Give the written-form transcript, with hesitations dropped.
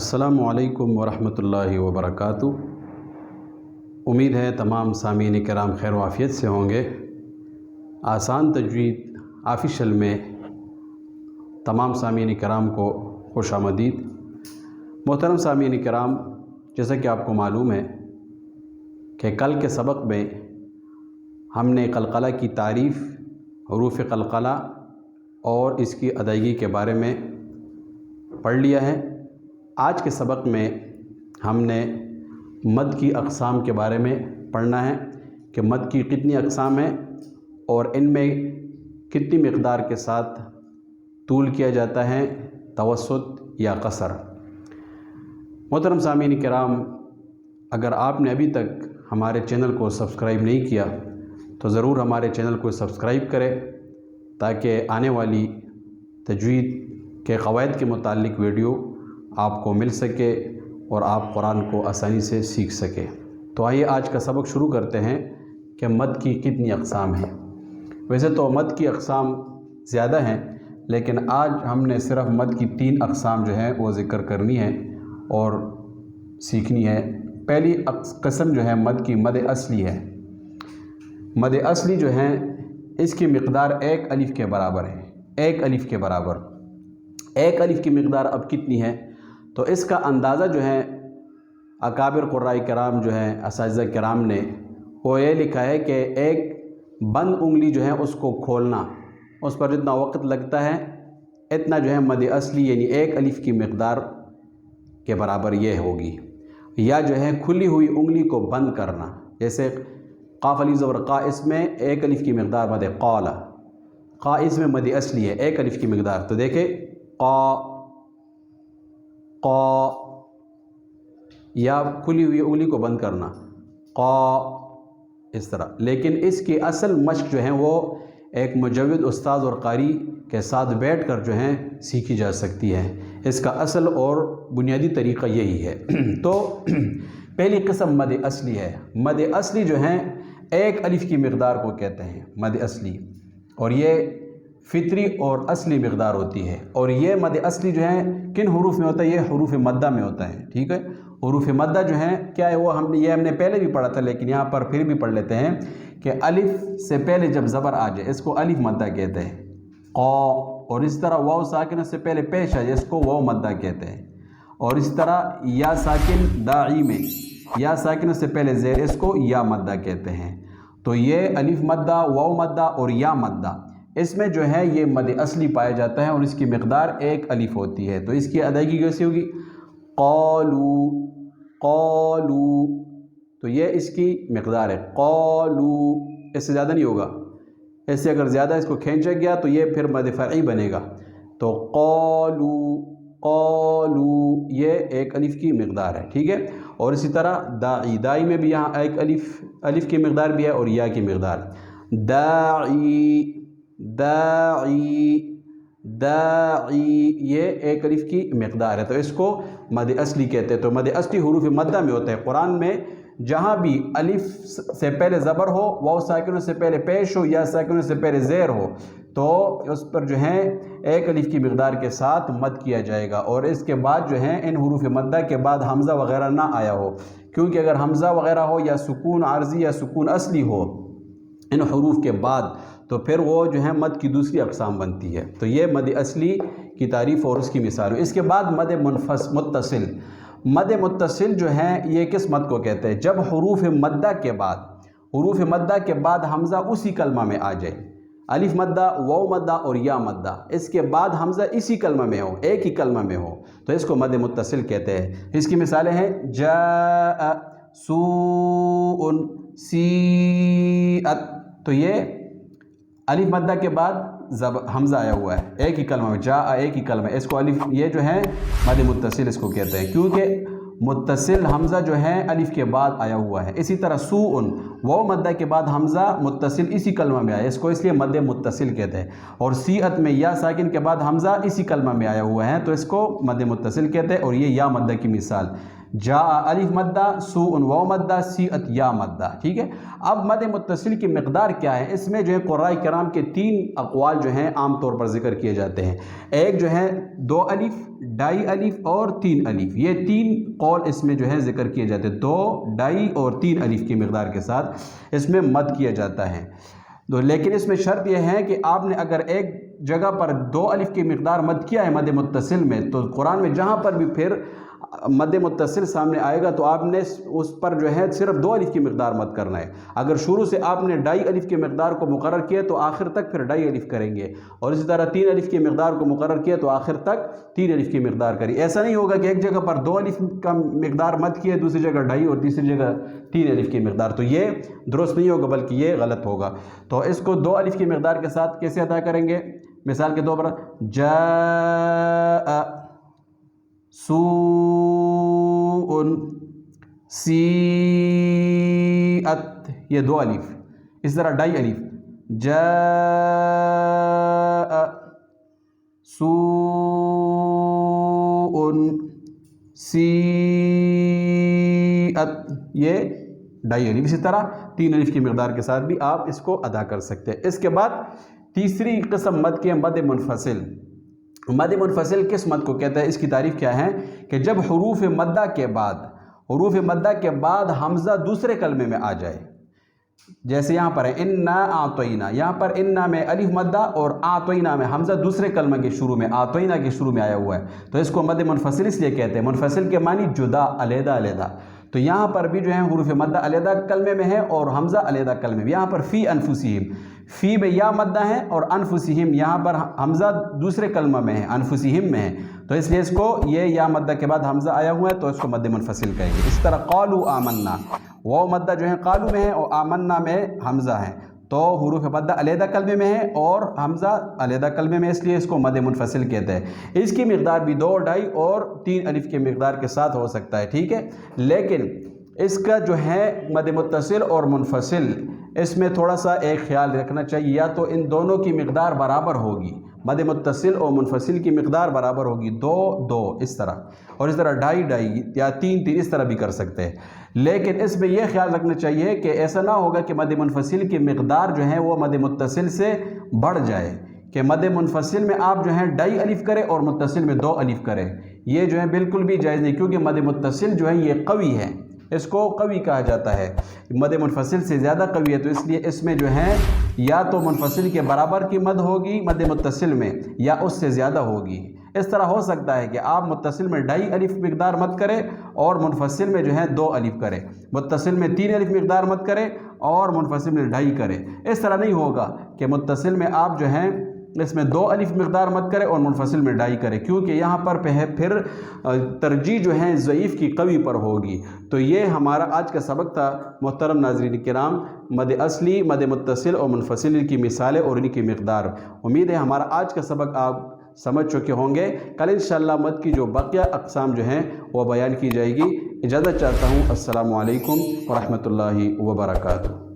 अस्सलामु अलैकुम वरहमतुल्लाहि वबरकातुहू। उम्मीद है तमाम सामीन किराम खैर वाफ़ियत से होंगे। आसान तजवीद ऑफिशियल में तमाम सामीन किराम को खुशामदीद। मोहतरम सामीन किराम, जैसा कि आपको मालूम है कि कल के सबक में हमने क़लक़ला की तारीफ़, हरूफ़ क़लक़ला और इसकी अदायगी के बारे में पढ़ लिया है। आज के सबक में हमने मद की अक़साम के बारे में पढ़ना है कि मद की कितनी अक़साम हैं और इनमें कितनी मिक़दार के साथ तूल किया जाता है, तवस्सुत या क़सर। मोहतरम सामीन किराम, अगर आपने अभी तक हमारे चैनल को सब्सक्राइब नहीं किया तो ज़रूर हमारे चैनल को सब्सक्राइब करें ताकि आने वाली तजवीद के क़वाइद के मुतालिक वीडियो आपको मिल सके और आप कुरान को आसानी से सीख सकें। तो आइए आज का सबक शुरू करते हैं कि मद की कितनी अक़साम हैं। वैसे तो मद की अक़साम ज़्यादा हैं, लेकिन आज हमने सिर्फ़ मद की 3 अक़साम जो है वो ज़िक्र करनी है और सीखनी है। पहली कस्म जो है मद की, मद असली है। मद असली जो है इसकी मिक़दार 1 अलिफ़ के बराबर है। 1 अलिफ़ के बराबर 1 अलिफ़ की मिक़दार अब कितनी है, तो इसका अंदाज़ा जो है अकाबिर क़ुर्राए किराम जो है, असातिज़ा किराम ने वो ये लिखा है कि एक बंद उंगली जो है उसको खोलना, उस पर जितना वक़्त लगता है इतना जो है मद असली यानी 1 अलिफ़ की मिक़दार के बराबर ये होगी। या जो है खुली हुई उंगली को बंद करना, जैसे क़ाफ़ अली ज़बर क़ा, इसमें 1 अलिफ़ की मिक़दार मद क़ाला, क़ा इसमें मद असली है 1 अलिफ़ की मिक़दार। तो देखें क़ा, या खुली हुई उंगली को बंद करना क़ा, इस तरह। लेकिन इसकी असल मश्क जो है वो एक मुजव्विद उस्ताद और कारी के साथ बैठकर जो है सीखी जा सकती है। इसका असल और बुनियादी तरीक़ा यही है। तो पहली किस्म मद असली है। मद असली जो है 1 अलिफ़ की मिक़दार को कहते हैं मद असली, और ये फ़ितरी और असली मिक़दार होती है। और ये मद असली जो है किन हरूफ में होता है, ये हरूफ मद्दा में होता है। ठीक है, हरूफ मद्दा जो है क्या है वो हमने पहले भी पढ़ा था, लेकिन यहाँ पर फिर भी पढ़ लेते हैं कि अलिफ़ से पहले जब ज़बर आ जाए इसको अलिफ़ मद्दा कहते हैं क़ा, और इस तरह वाव साकिन से पहले पेश आ जाए इसको वाव मद्दा कहते हैं। और इस तरह या साकिन दाई में या साकिन से पहले ज़ेर, इसको या मद्दा कहते हैं। तो ये अलिफ़ मद्दा, वाव मद्दा और या मद्दा, इसमें जो है ये मद असली पाया जाता है और इसकी मिक़दार 1 अलिफ़ होती है। तो इसकी अदायगी कैसी होगी, क़ालू क़ालू, तो ये इसकी मिक़दार है क़ालू, इससे ज़्यादा नहीं होगा। इससे अगर ज़्यादा इसको खींचा गया तो ये फिर मद फ़रई बनेगा। तो क़ालू क़ालू, ये 1 अलिफ़ की मिक़दार है। ठीक है, और इसी तरह दाई, दाई में भी यहाँ 1 अलिफ़ की मिक़दार भी है और या की मिक़दार। दाई दाई दाई, ये 1 अलिफ़ की मिक़दार है। तो इसको मद असली कहते हैं। तो मद असली हरूफ मद्दा में होता है। कुरान में जहाँ भी अलिफ़ से पहले ज़बर हो, वाव साकिनों से पहले पेश हो, या साकिनों से पहले ज़ेर हो, तो उस पर जो है 1 अलिफ़ की मिक़दार के साथ मद किया जाएगा। और इसके बाद जो है इन हरूफ मद्दा के बाद हमज़ा वग़ैरह ना आया हो, क्योंकि अगर हमज़ा वग़ैरह हो या सुकून आर्ज़ी या सुकून असली हो इन हरूफ के बाद, तो फिर वो जो है मद की दूसरी अक़साम बनती है। तो ये मद असली की तारीफ़ और उसकी मिसाल। इसके बाद मद मुत्तसिल। मद मुत्तसिल जो है ये किस मद को कहते हैं, जब हरूफ मद्दा के बाद हमज़ा उसी कलमा में आ जाए, अलिफ़ मद्दा, वाव मद्दा और या मद्दा, इसके बाद हमज़ा इसी कलमा में हो, एक ही कलमा में हो, तो इसको मद मुत्तसिल कहते हैं। इसकी मिसालें हैं जा सूउन सीअत, तो ये अलिफ़ मद्दा के बाद हमज़ा आया हुआ है एक ही कलमा में, जा एक ही कलमा, इसको अलिफ़, ये जो है मद मुत्तसिल इसको कहते हैं, क्योंकि मुत्तसिल हमज़ा जो है अलिफ़ के बाद आया हुआ है। इसी तरह सूउन, वाव मद्दा के बाद हमज़ा मुत्तसिल इसी कलमा में आया, इसको इसलिए मद मुत्तसिल कहते हैं। और सीअत में या साकिन के बाद हमज़ा इसी कलमा में आया हुआ है, तो इसको मद मुत्तसिल कहते हैं। और ये या मद्दा की मिसाल, जा अलिफ मद्दा, सूउन वाव मद्दा, सीअत या मद्दा। ठीक है, अब मद मुत्तसिल की मिक़दार क्या है, इसमें जो है क़ुर्राए किराम के 3 अक़वाल जो हैं आम तौर पर ज़िक्र किए जाते हैं। एक जो है 2 अलिफ, ढाई अलिफ और 3 अलिफ, ये 3 कौल इसमें जो है ज़िक्र किए जाते हैं। 2, ढाई और 3 अलिफ की मिक़दार के साथ इसमें मद किया जाता है। तो लेकिन इसमें शर्त यह है कि आपने अगर एक जगह पर 2 अलिफ की मिक़दार मद किया है मद मुत्तसिल में, तो कुरान में जहाँ पर भी फिर मद मुत्तसिल सामने आएगा तो आपने उस पर जो है सिर्फ 2 अलिफ की मिक़दार मद करना है। अगर शुरू से आपने ढाई अलिफ की मिक़दार को मुकर्रर किया तो आखिर तक फिर ढाई अलिफ करेंगे, और इसी तरह 3 अलिफ की मिक़दार को मुकर्रर किया तो आखिर तक 3 अलिफ की मिक़दार करिए। ऐसा नहीं होगा कि एक जगह पर 2 अलिफ का मिक़दार मद किया, दूसरी जगह ढाई और तीसरी जगह 3 अलिफ की मिक़दार, तो ये दुरुस्त नहीं होगा बल्कि ये गलत होगा। तो इसको 2 अलिफ की मिक़दार के साथ कैसे अदा करेंगे, मिसाल के तौर पर जा सूउन सीअत, ये 2 अलिफ, इस तरह ढाई अलिफ जा सूउन सीअत, ये ढाई अलिफ। इसी तरह 3 अलिफ की मिक़दार के साथ भी आप इसको अदा कर सकते हैं। इसके बाद तीसरी किस्म मद के मद मुनफसिल। मद मुनफसिल किस मद को कहता है, इसकी तारीफ़ क्या है कि जब हुरूफ मद्दा के बाद हमज़ा दूसरे कलमे में आ जाए। जैसे यहाँ पर है इन्ना आतोइना, यहाँ पर इन्ना में अलिफ मद्दा और आतोइना में हमज़ा दूसरे कलमे के शुरू में, आतोइना के शुरू में आया हुआ है, तो इसको मद मुनफसिल इसलिए कहते हैं। मुनफसिल के मानी जुदा, अलहदा अलहदा। तो यहाँ पर भी जो है हुरूफ मद्दा अलहदा कलमे में है और हमज़ा अलहदा कलमे में। यहाँ पर फ़ी अनफुसिहिम, फ़ी में या मद्दा है और अनफुसिहिम यहाँ पर हमज़ा दूसरे कलमा में है, अनफुसिहिम में है, तो इसलिए इसको ये या मद्दा के बाद हमज़ा आया हुआ है तो इसको मद मुनफसिल कहेंगे। इस तरह क़ालू आमन्ना, वो मद्दा जो है क़ालू में है और आमन्ना में हमज़ा है, तो हुरूफ मद्दा अलहदा कलमे में है और हमज़ा अलहदा कलमे में, इसलिए इसको मद मुनफसिल कहते हैं। इसकी मिक़दार भी 2, ढाई और 3 अलिफ के मिक़दार के साथ हो सकता है। ठीक है, लेकिन इसका जो है मद मुत्तसिल और मुनफसिल, इसमें थोड़ा सा एक ख्याल रखना चाहिए, या तो इन दोनों की मिक़दार बराबर होगी, मद मुत्तसिल और मुनफसिल की मिक़दार बराबर होगी, 2, 2 इस तरह, और इस तरह ढाई ढाई या 3, 3 इस तरह भी कर सकते हैं। लेकिन इसमें यह ख्याल रखना चाहिए कि ऐसा ना होगा कि मद मुनफसिल की मिक़दार जो है वो मद मुत्तसिल से बढ़ जाए, कि मद मुनफसिल में आप जो है ढाई अलिफ करें और मुत्तसिल में 2 अलिफ करें, ये जो है बिल्कुल भी जायज़ नहीं, क्योंकि मद मुत्तसिल जो है ये कवी है, इसको कवी कहा जाता है, मद मुनफसिल से ज़्यादा कवी है, तो इसलिए इसमें जो है या तो मुनफसिल के बराबर की मद होगी मद मुत्तसिल में या उससे ज़्यादा होगी। इस तरह हो सकता है कि आप मुत्तसिल में ढाई अलिफ मिक़दार मद करें और मुनफसिल में जो है 2 अलिफ करें, मुत्तसिल में 3 अलिफ मिक़दार मद करें और मुनफसिल में ढाई करें। इस तरह नहीं होगा कि मुत्तसिल में आप जो हैं इसमें 2 अलिफ मिक़दार मत करें और मुनफसिल में ढाई करें, क्योंकि यहाँ पर फिर तरजीह जो है ज़ईफ़ की कवी पर होगी। तो ये हमारा आज का सबक था मोहतरम नाज़रीन किराम, मद असली, मद मुत्तसिल और मुनफसिल की मिसालें और इनकी मिक़दार। उम्मीद है हमारा आज का सबक आप समझ चुके होंगे। कल इंशाअल्लाह मद की जो बाक़िया अक़साम जो हैं वो बयान की जाएगी। इजाज़त चाहता हूँ। अस्सलामु अलैकुम व रहमतुल्लाहि व बरकातुहू।